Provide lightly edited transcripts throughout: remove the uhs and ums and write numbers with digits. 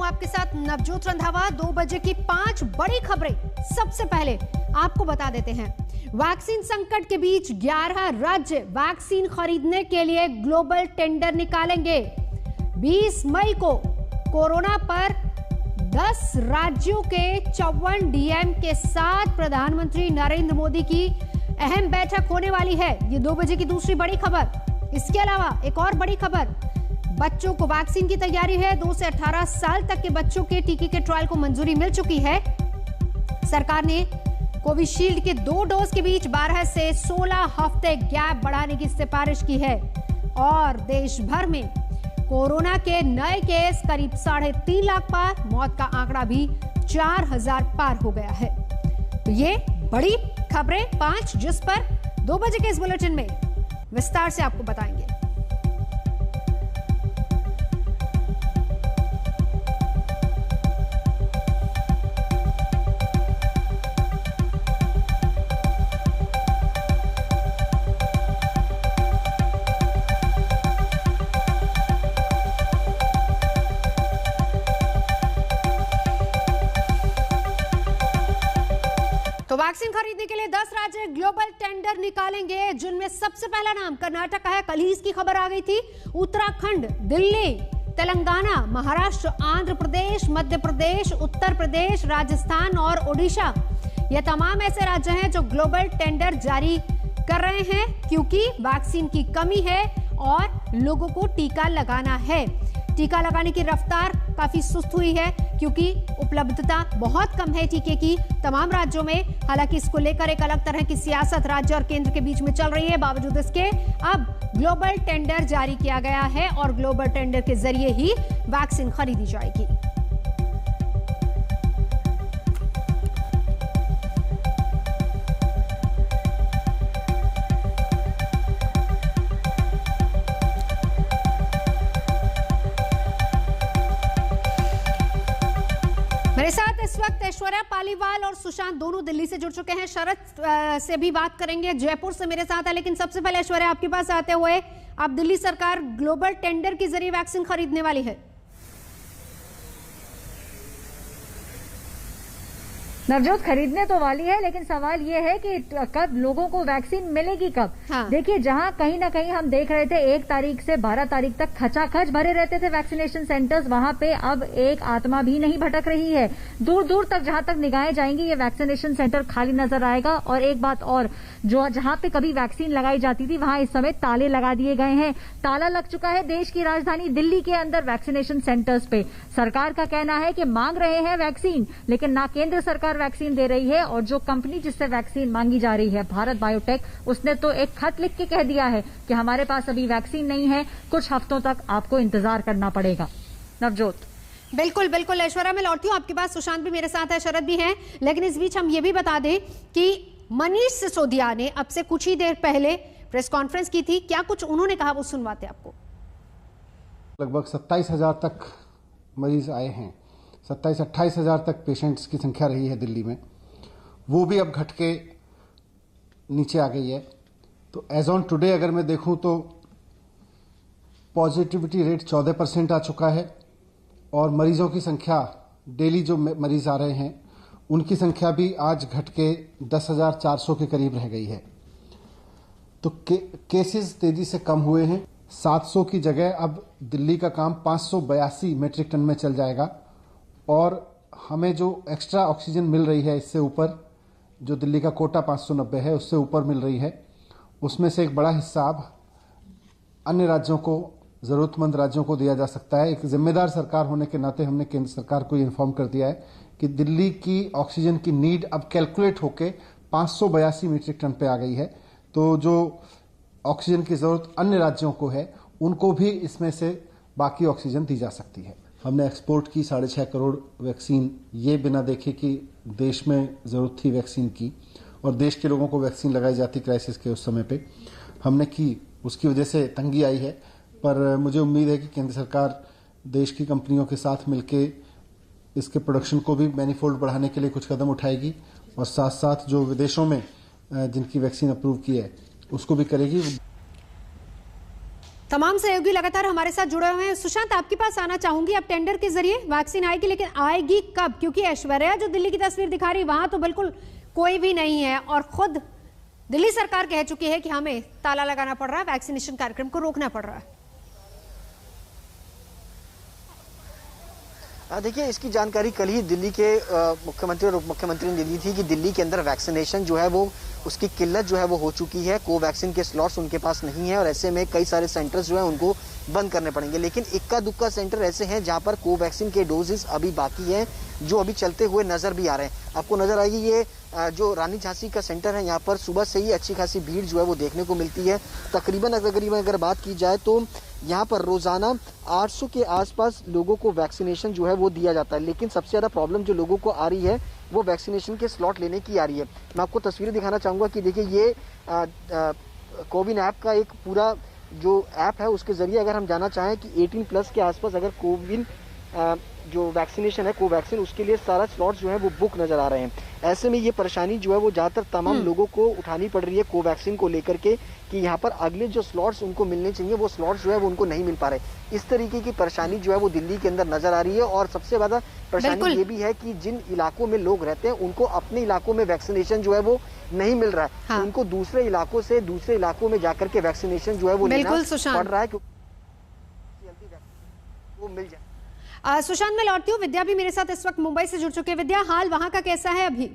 आपके साथ नवजोत रंधावा। 2 बजे की 5 बड़ी खबरें सबसे पहले आपको बता देते हैं। वैक्सीन संकट के बीच 11 राज्य वैक्सीन खरीदने के लिए ग्लोबल टेंडर निकालेंगे। 20 मई को कोरोना पर 10 राज्यों के 54 डीएम के साथ प्रधानमंत्री नरेंद्र मोदी की अहम बैठक होने वाली है। ये 2 बजे की दूसरी बड़ी खबर। इसके अलावा एक और बड़ी खबर, बच्चों को वैक्सीन की तैयारी है। 2 से 18 साल तक के बच्चों के टीके के ट्रायल को मंजूरी मिल चुकी है। सरकार ने कोविशील्ड के 2 डोज के बीच 12 से 16 हफ्ते गैप बढ़ाने की सिफारिश की है। और देश भर में कोरोना के नए केस करीब 3.5 लाख पार, मौत का आंकड़ा भी 4000 पार हो गया है। तो ये बड़ी खबरें 5, जिस पर 2 बजे के इस बुलेटिन में विस्तार से आपको बताएंगे। वैक्सीन खरीदने के लिए 10 राज्य ग्लोबल टेंडर निकालेंगे, जिनमें सबसे पहला नाम कर्नाटक का है। कल ही इसकी खबर आ गई थी। उत्तराखंड, दिल्ली, तेलंगाना, महाराष्ट्र, आंध्र प्रदेश, मध्य प्रदेश, उत्तर प्रदेश, राजस्थान और ओडिशा, ये तमाम ऐसे राज्य हैं जो ग्लोबल टेंडर जारी कर रहे हैं, क्योंकि वैक्सीन की कमी है और लोगों को टीका लगाना है। टीका लगाने की रफ्तार काफी सुस्त हुई है, क्योंकि उपलब्धता बहुत कम है टीके की तमाम राज्यों में। हालांकि इसको लेकर एक अलग तरह की सियासत राज्य और केंद्र के बीच में चल रही है। बावजूद इसके अब ग्लोबल टेंडर जारी किया गया है और ग्लोबल टेंडर के जरिए ही वैक्सीन खरीदी जाएगी। मेरे साथ इस वक्त ऐश्वर्या पालीवाल और सुशांत दोनों दिल्ली से जुड़ चुके हैं। शरद से भी बात करेंगे, जयपुर से मेरे साथ है। लेकिन सबसे पहले ऐश्वर्या, आपके पास आते हुए, अब दिल्ली सरकार ग्लोबल टेंडर के जरिए वैक्सीन खरीदने वाली है। नवजोत खरीदने तो वाली है, लेकिन सवाल ये है कि कब लोगों को वैक्सीन मिलेगी कब। हाँ। देखिए, जहां कहीं ना कहीं हम देख रहे थे 1 तारीख से 12 तारीख तक खचाखच भरे रहते थे वैक्सीनेशन सेंटर्स, वहां पे अब एक आत्मा भी नहीं भटक रही है। दूर दूर तक जहां तक निगाहें जाएंगी ये वैक्सीनेशन सेंटर खाली नजर आएगा। और एक बात और, जो जहां पे कभी वैक्सीन लगाई जाती थी वहां इस समय ताले लगा दिए गए हैं। ताला लग चुका है देश की राजधानी दिल्ली के अंदर वैक्सीनेशन सेंटर्स पे। सरकार का कहना है कि मांग रहे हैं वैक्सीन, लेकिन ना केंद्र सरकार वैक्सीन दे रही है, और जो कंपनी जिससे वैक्सीन मांगी जा रही है, भारत बायोटेक, उसने तो एक खत लिख के कह दिया है कि हमारे पास अभी वैक्सीन नहीं है, कुछ हफ्तों तक आपको इंतजार करना पड़ेगा। नवजोत। बिल्कुल बिल्कुल ऐश्वर्या, मैं लौटती हूं आपके पास। सुशांत भी मेरे साथ है, शरद भी हैं। लेकिन इस बीच हम ये भी बता दें कि मनीष सिसोदिया ने अब से कुछ ही देर पहले प्रेस कॉन्फ्रेंस की थी। क्या कुछ उन्होंने कहा, वो सुनवाते आपको। लगभग 27,000 तक मरीज आए हैं। 27-28 हजार तक पेशेंट्स की संख्या रही है दिल्ली में, वो भी अब घट के नीचे आ गई है। तो एज ऑन टुडे अगर मैं देखूं तो पॉजिटिविटी रेट 14% आ चुका है, और मरीजों की संख्या, डेली जो मरीज आ रहे हैं उनकी संख्या भी आज घट के 10,400 के करीब रह गई है। तो केसेस तेजी से कम हुए हैं। 700 की जगह अब दिल्ली का काम 582 मीट्रिक टन में चल जाएगा। और हमें जो एक्स्ट्रा ऑक्सीजन मिल रही है, इससे ऊपर जो दिल्ली का कोटा 590 है उससे ऊपर मिल रही है, उसमें से एक बड़ा हिस्सा अब अन्य राज्यों को, जरूरतमंद राज्यों को दिया जा सकता है। एक जिम्मेदार सरकार होने के नाते हमने केंद्र सरकार को इन्फॉर्म कर दिया है कि दिल्ली की ऑक्सीजन की नीड अब कैलकुलेट होके 582 मीट्रिक टन पे आ गई है। तो जो ऑक्सीजन की जरूरत अन्य राज्यों को है, उनको भी इसमें से बाकी ऑक्सीजन दी जा सकती है। हमने एक्सपोर्ट की 6.5 करोड़ वैक्सीन, ये बिना देखे कि देश में ज़रूरत थी वैक्सीन की और देश के लोगों को वैक्सीन लगाई जाती क्राइसिस के उस समय पे, हमने की। उसकी वजह से तंगी आई है, पर मुझे उम्मीद है कि केंद्र सरकार देश की कंपनियों के साथ मिलके इसके प्रोडक्शन को भी मैनीफोल्ड बढ़ाने के लिए कुछ कदम उठाएगी, और साथ साथ जो विदेशों में जिनकी वैक्सीन अप्रूव की है उसको भी करेगी। तमाम सहयोगी लगातार हमारे साथ जुड़े हुए हैं। सुशांत, आपके पास आना चाहूंगी। अब टेंडर के जरिए वैक्सीन आएगी, लेकिन आएगी कब? क्योंकि ऐश्वर्या जो दिल्ली की तस्वीर दिखा रही, वहां तो बिल्कुल कोई भी नहीं है और खुद दिल्ली सरकार कह चुकी है कि हमें ताला लगाना पड़ रहा है, वैक्सीनेशन कार्यक्रम को रोकना पड़ रहा है। देखिए, इसकी जानकारी कल ही दिल्ली के मुख्यमंत्री और उप मुख्यमंत्री ने दी थी कि दिल्ली के अंदर वैक्सीनेशन जो है वो उसकी किल्लत जो है वो हो चुकी है। कोवैक्सीन के स्लॉट्स उनके पास नहीं है और ऐसे में कई सारे सेंटर्स जो है उनको बंद करने पड़ेंगे। लेकिन इक्का दुक्का सेंटर ऐसे हैं जहां पर कोवैक्सीन के डोजेस अभी बाकी हैं, जो अभी चलते हुए नजर भी आ रहे हैं। आपको नजर आएगी ये जो रानी झांसी का सेंटर है, यहाँ पर सुबह से ही अच्छी खासी भीड़ जो है वो देखने को मिलती है। तकरीबन अगर बात की जाए तो यहाँ पर रोजाना 800 के आसपास लोगों को वैक्सीनेशन जो है वो दिया जाता है। लेकिन सबसे ज्यादा प्रॉब्लम जो लोगों को आ रही है वो वैक्सीनेशन के स्लॉट लेने की आ रही है। मैं आपको तस्वीरें दिखाना चाहूंगा कि देखिए, ये कोविन ऐप का एक पूरा जो ऐप है उसके जरिए अगर हम जाना चाहें कि 18+ के आसपास अगर कोविन जो वैक्सीनेशन है कोवैक्सीन, उसके लिए सारा स्लॉट्स जो है वो बुक नजर आ रहे हैं। ऐसे में ये परेशानी जो है वो ज्यादातर तमाम लोगों को उठानी पड़ रही है कोवैक्सीन को लेकर के कि यहाँ पर अगले जो स्लॉट्स उनको मिलने चाहिए वो स्लॉट्स जो है वो उनको नहीं मिल पा रहे। इस तरीके की परेशानी जो है वो दिल्ली के अंदर नजर आ रही है। और सबसे ज्यादा परेशानी ये भी है कि जिन इलाकों में लोग रहते हैं उनको अपने इलाकों में वैक्सीनेशन जो है वो नहीं मिल रहा है। हाँ। उनको दूसरे इलाकों से दूसरे इलाकों में जाकर के वैक्सीनेशन जो है वो लेना पड़ रहा है क्योंकि वो मिल जाए। सुशांत, मैं लौटती हूँ। विद्या भी मेरे साथ इस वक्त मुंबई से जुड़ चुके हैं। विद्या, हाल वहां का कैसा है अभी?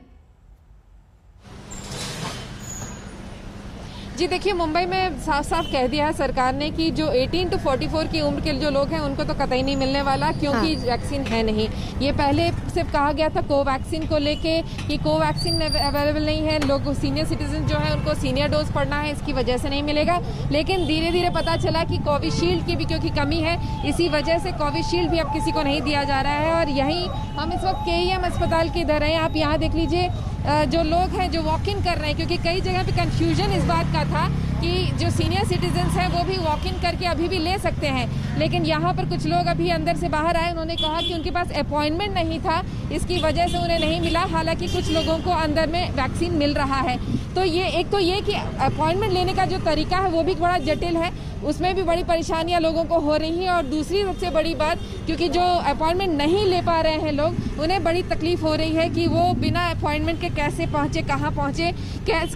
जी देखिए, मुंबई में साफ साफ कह दिया है सरकार ने कि जो 18 to 44 की उम्र के जो लोग हैं उनको तो कतई नहीं मिलने वाला, क्योंकि वैक्सीन है नहीं। ये पहले सिर्फ कहा गया था कोवैक्सीन को लेके कि कोवैक्सीन अवेलेबल नहीं है, लोग सीनियर सिटीजन जो है उनको सीनियर डोज पड़ना है, इसकी वजह से नहीं मिलेगा। लेकिन धीरे धीरे पता चला कि कोविशील्ड की भी क्योंकि कमी है, इसी वजह से कोविशील्ड भी अब किसी को नहीं दिया जा रहा है। और यहीं हम इस वक्त KEM अस्पताल के इधर हैं। आप यहाँ देख लीजिए, जो लोग हैं जो वॉक इन कर रहे हैं, क्योंकि कई जगह पे कंफ्यूजन इस बात का था कि जो सीनियर सिटीजन्स हैं वो भी वॉक इन करके अभी भी ले सकते हैं। लेकिन यहाँ पर कुछ लोग अभी अंदर से बाहर आए, उन्होंने कहा कि उनके पास अपॉइंटमेंट नहीं था, इसकी वजह से उन्हें नहीं मिला। हालांकि कुछ लोगों को अंदर में वैक्सीन मिल रहा है। तो ये एक तो ये कि अपॉइंटमेंट लेने का जो तरीका है वो भी बड़ा जटिल है, उसमें भी बड़ी परेशानियां लोगों को हो रही हैं। और दूसरी सबसे बड़ी बात, क्योंकि जो अपॉइंटमेंट नहीं ले पा रहे हैं लोग, उन्हें बड़ी तकलीफ हो रही है कि वो बिना अपॉइंटमेंट के कैसे पहुंचे, कहाँ पहुंचे,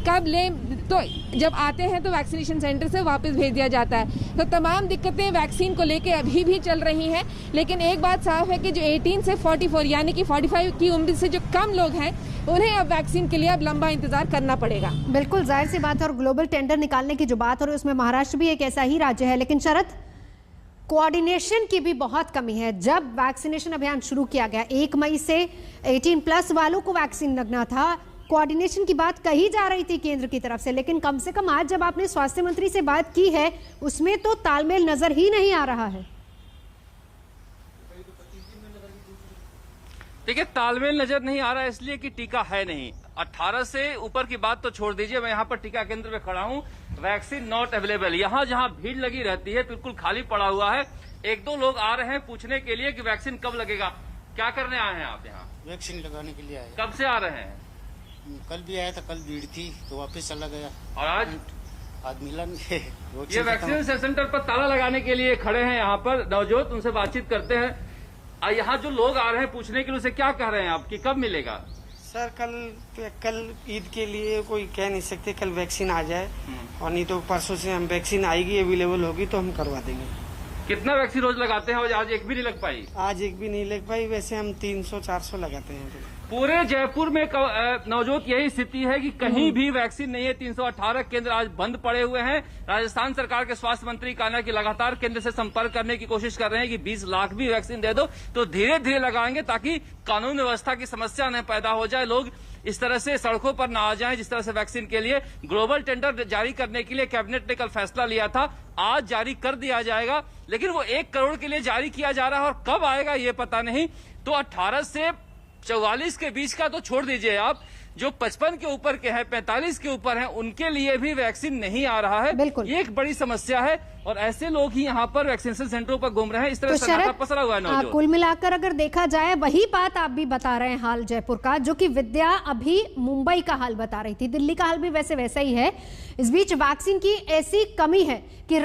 कब लें। तो जब आते हैं तो वैक्सीनेशन सेंटर से वापस भेज दिया जाता है। तो तमाम दिक्कतें वैक्सीन को लेके अभी भी चल रही हैं। लेकिन एक बात साफ है कि जो 18 से 44 यानी कि 45 की उम्र से जो कम लोग हैं, उन्हें अब वैक्सीन के लिए अब लंबा इंतजार करना पड़ेगा। बिल्कुल जाहिर सी बात है। और ग्लोबल टेंडर निकालने की जो बात हो रही है उसमें महाराष्ट्र भी एक ऐसा ही राज्य है। लेकिन शरद, कोऑर्डिनेशन की भी बहुत कमी है। जब वैक्सीनेशन अभियान शुरू किया गया 1 मई से 18+ वालों को वैक्सीन लगना था, कोऑर्डिनेशन की बात कही जा रही थी केंद्र की तरफ से, लेकिन कम से कम आज जब आपने स्वास्थ्य मंत्री से बात की है उसमें तो तालमेल नजर ही नहीं आ रहा है। देखिए, तालमेल नजर नहीं आ रहा है इसलिए कि टीका है नहीं। 18 से ऊपर की बात तो छोड़ दीजिए, मैं यहाँ पर टीका केंद्र में खड़ा हूँ, वैक्सीन नॉट अवेलेबल। यहाँ जहाँ भीड़ लगी रहती है बिल्कुल खाली पड़ा हुआ है। 1-2 लोग आ रहे हैं पूछने के लिए कि वैक्सीन कब लगेगा। क्या करने आए हैं आप यहाँ? वैक्सीन लगाने के लिए आए। कब से आ रहे हैं? कल भी आया था, कल भीड़ थी तो वापस चला गया। और आज मिला नहीं। ये वैक्सीनेशन सेंटर पर ताला लगाने के लिए खड़े हैं यहाँ पर नवजोत, उनसे बातचीत करते हैं। यहाँ जो लोग आ रहे हैं पूछने के लिए, उसे क्या कह रहे हैं आप कि कब मिलेगा? सर कल ईद के लिए कोई कह नहीं सकते, कल वैक्सीन आ जाए और नहीं तो परसों से हम वैक्सीन आएगी, अवेलेबल होगी तो हम करवा देंगे। कितना वैक्सीन रोज लगाते हैं? आज एक भी नहीं लग पाई? आज एक भी नहीं लग पाई। वैसे हम 300-400 लगाते हैं। पूरे जयपुर में नवजोत यही स्थिति है कि कहीं भी वैक्सीन नहीं है। 318 केंद्र आज बंद पड़े हुए हैं। राजस्थान सरकार के स्वास्थ्य मंत्री कहना है कि लगातार केंद्र से संपर्क करने की कोशिश कर रहे हैं कि 20 लाख भी वैक्सीन दे दो तो धीरे धीरे लगाएंगे, ताकि कानून व्यवस्था की समस्या न पैदा हो जाए, लोग इस तरह से सड़कों पर ना आ जाएं। जिस तरह से वैक्सीन के लिए ग्लोबल टेंडर जारी करने के लिए कैबिनेट ने कल फैसला लिया था, आज जारी कर दिया जाएगा, लेकिन वो 1 करोड़ के लिए जारी किया जा रहा है और कब आएगा ये पता नहीं। तो 18 से 44 के बीच का तो छोड़ दीजिए आप, जो 55 के ऊपर के हैं, 45 के ऊपर हैं, उनके लिए भी वैक्सीन नहीं आ रहा है। बिल्कुल, ये एक बड़ी समस्या है और ऐसे लोग ही यहाँ पर वैक्सीनेशन सेंटरों पर घूम रहे हैं। इस तरह से नाटा पसरा हुआ है। कुल मिलाकर अगर देखा जाए, वही बात आप भी बता रहे हैं हाल जयपुर का, जो कि विद्या अभी मुंबई का हाल बता रही थी। दिल्ली का हाल भी वैसे वैसा ही है। इस बीच वैक्सीन की ऐसी कमी है कि